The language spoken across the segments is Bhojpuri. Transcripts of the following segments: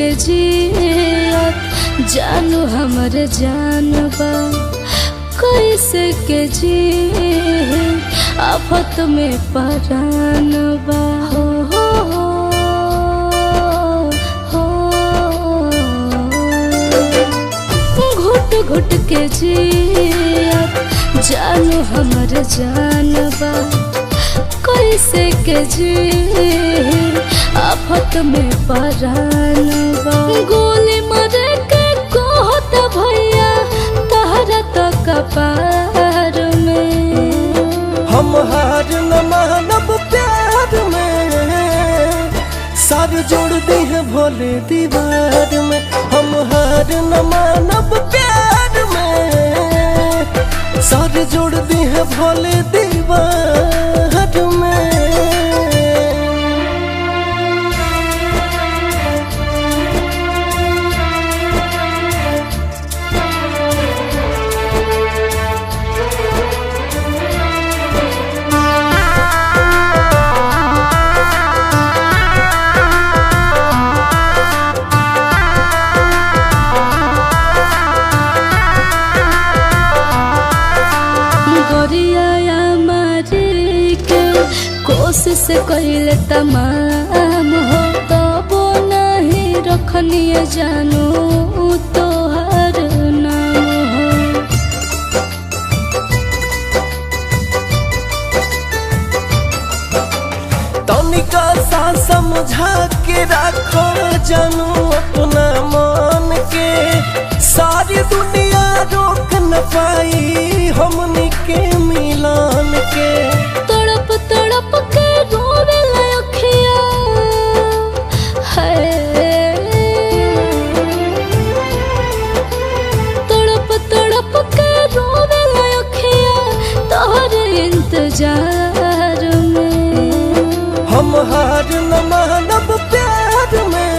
के जियत जानू हमर जानबा कैसे के जी आफत में परानबा घुट घुट के जियत जानू हमर जानबा कैसे के जी आफत में परानबा गोली मारे के कहत भैया तहरा तो कपार में हम हार न मानब प्यार में सार जोड़ दी है भोले दीवार में हम हार न मानब प्यार में सार जोड़ दी है भोले दीवार में। कोशिश कैल तमाम हो तबो नहीं रखनिए जानू तोहर नाम हो तनिका सा समझा के रखो जानू अपना मन के सारी दुनिया रोक न पाई हमनी के मिलन के तड़प तड़प के रोवे लखिया है तड़प तड़प के रोवे लखिया तोहरे इंतजार में हम हार न मानब प्यार में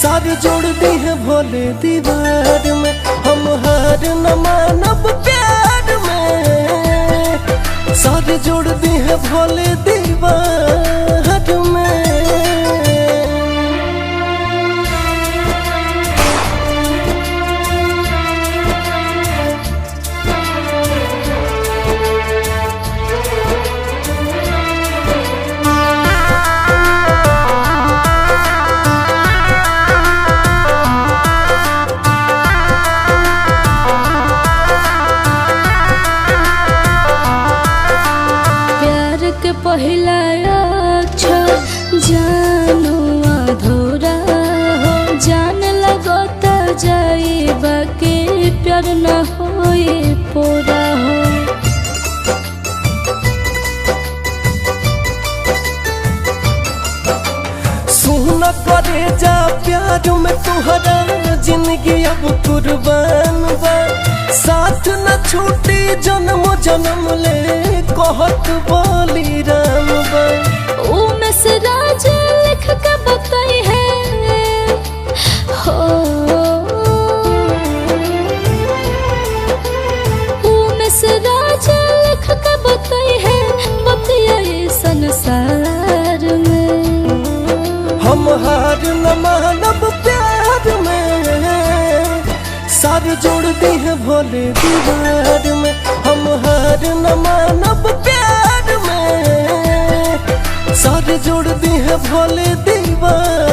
सारी जोड़ दी है भोले दीवार में हम हार न मानब प्यार में सारे जोड़ दी है भोले दीवार में। पहिला अक्षर जानू अधूरा हो जान लगता जाए बाकी प्यार न होए पूरा हो सुन करे जा प्यार में तुहरा जिंदगी अब कुर्बान बा साथ न छूटी जन्म जन्म ले कहत बोली राम बा में से राज लिख के बताई है हो में से राज लिख के बताई है बतिया संसार में हम हार न मानब प्यार में सार जोड़ दी है भोले दीवार में हम हार न मानब प्यार में सारे जोड़ दी है भोले दीवार।